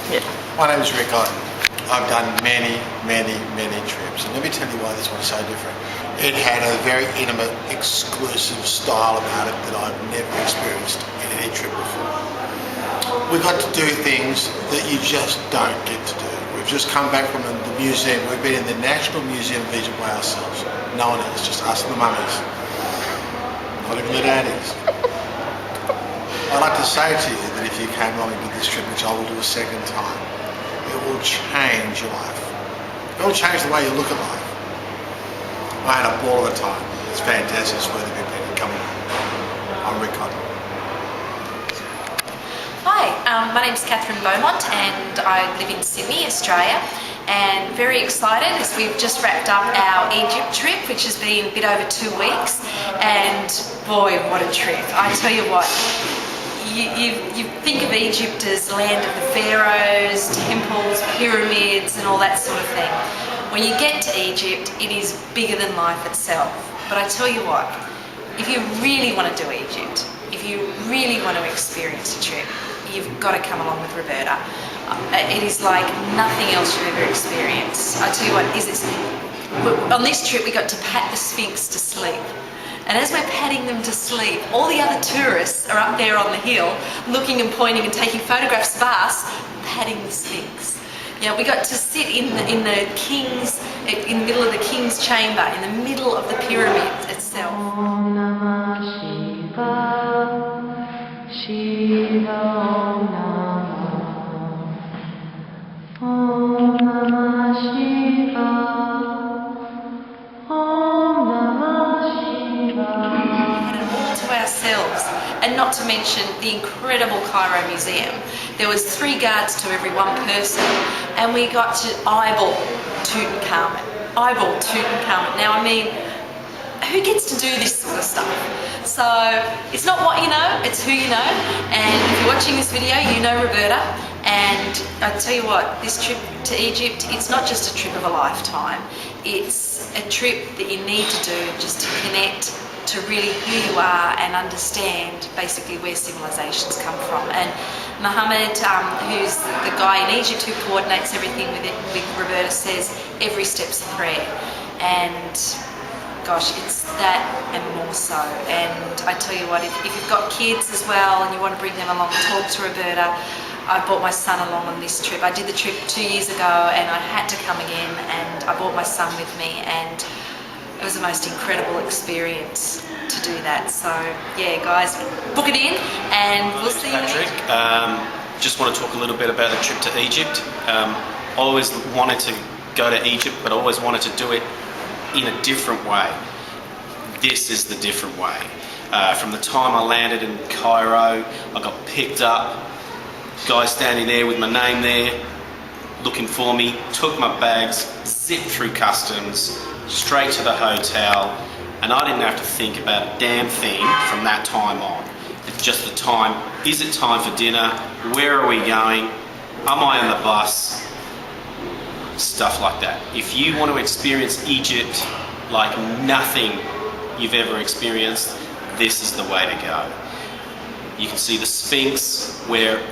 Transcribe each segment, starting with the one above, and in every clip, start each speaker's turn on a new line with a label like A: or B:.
A: Yeah.
B: My name is Rick Otten. I've done many trips, and let me tell you why this one's so different. It had a very intimate, exclusive style about it that I've never experienced in any trip before. We got to do things that you just don't get to do. We've just come back from the museum. We've been in the National Museum of Egypt by ourselves. No one else, just us and the mummies. Not even the daddies. I'd like to say to you that if you came along and did this trip, which I will do a second time, it will change your life. It will change the way you look at life. I had a ball of a time. It's fantastic. It's worth every penny. Come on. I'm Rick Otten.
C: Hi, my name's Catherine Beaumont and I live in Sydney, Australia, and very excited as we've just wrapped up our Egypt trip, which has been a bit over 2 weeks, and boy, what a trip. I tell you what, you think of Egypt as land of the pharaohs, temples, pyramids and all that sort of thing. When you get to Egypt, it is bigger than life itself. But I tell you what, if you really want to do Egypt, if you really want to experience a trip, you've got to come along with Roberta. It is like nothing else you've ever experienced. I tell you what, on this trip we got to pat the Sphinx to sleep. And as we're patting them to sleep, all the other tourists are up there on the hill looking and pointing and taking photographs of us patting the Sphinx. You know, we got to sit in the middle of the king's chamber, in the middle of the pyramid itself.
D: Om Namah Shiva, Shiva Om Namah. Om Namah Shiva, Om Namah Shiva.
C: We had it all to ourselves, and not to mention the incredible Cairo Museum. There was 3 guards to every 1 person, and we got to eyeball Tutankhamun. Now, I mean, who gets to do this sort of stuff? So it's not what you know, it's who you know. And if you're watching this video, you know Roberta. And I tell you what, this trip to Egypt, it's not just a trip of a lifetime. It's a trip that you need to do just to connect to really who you are and understand basically where civilizations come from. And Mohammed, who's the guy in Egypt who coordinates everything with Roberta, says every step's a prayer. And gosh, it's that and more so. And I tell you what, if you've got kids as well and you want to bring them along, talk to Roberta. I brought my son along on this trip. I did the trip 2 years ago and I had to come again, and I brought my son with me, and it was the most incredible experience to do that. So yeah, guys, book it in and we'll see you in Egypt.
A: Just want to talk a little bit about the trip to Egypt. I always wanted to go to Egypt, but I always wanted to do it in a different way. This is the different way. From the time I landed in Cairo, I got picked up, guy standing there with my name there, looking for me, took my bags, zipped through customs, straight to the hotel, and I didn't have to think about a damn thing from that time on. It's just the time, is it time for dinner? Where are we going? Am I on the bus? Stuff like that. If you want to experience Egypt like nothing you've ever experienced, this is the way to go. You can see the Sphinx, where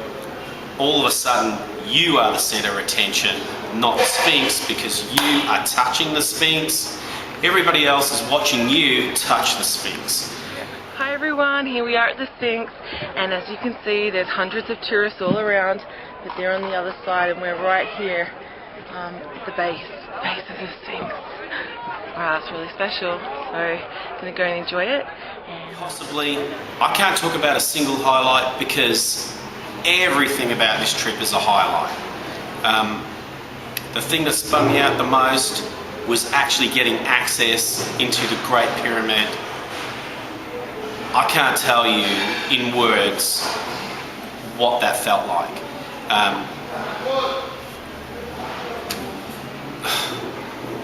A: all of a sudden you are the center of attention, not the Sphinx, because you are touching the Sphinx. Everybody else is watching you touch the Sphinx.
E: Hi everyone, here we are at the Sphinx, and as you can see there's hundreds of tourists all around, but they're on the other side and we're right here at the base of the Sphinx. Wow, it's really special, so gonna go and enjoy it.
A: Possibly, I can't talk about a single highlight because everything about this trip is a highlight. The thing that spun me out the most was actually getting access into the Great Pyramid. I can't tell you in words what that felt like.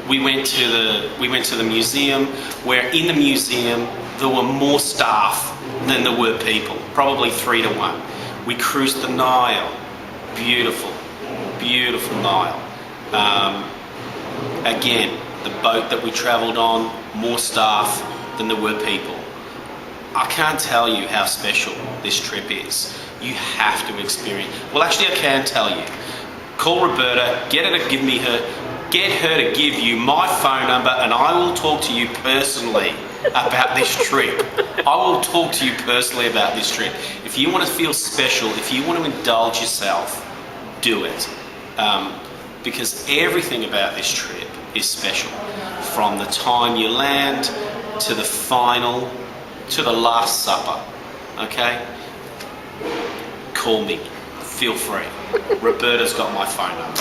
A: We went to the museum, where in the museum there were more staff than there were people, probably 3 to 1. We cruised the Nile, beautiful Nile. Again, the boat that we travelled on, more staff than there were people. I can't tell you how special this trip is. You have to experience. Well, actually, I can tell you. call Roberta, get her to give you my phone number, and I will talk to you personally about this trip. I will talk to you personally about this trip. If you want to feel special, if you want to indulge yourself, do it. Because everything about this trip is special. From the time you land, to the final, to the last supper. Okay? Call me. Feel free. Roberta's got my phone number.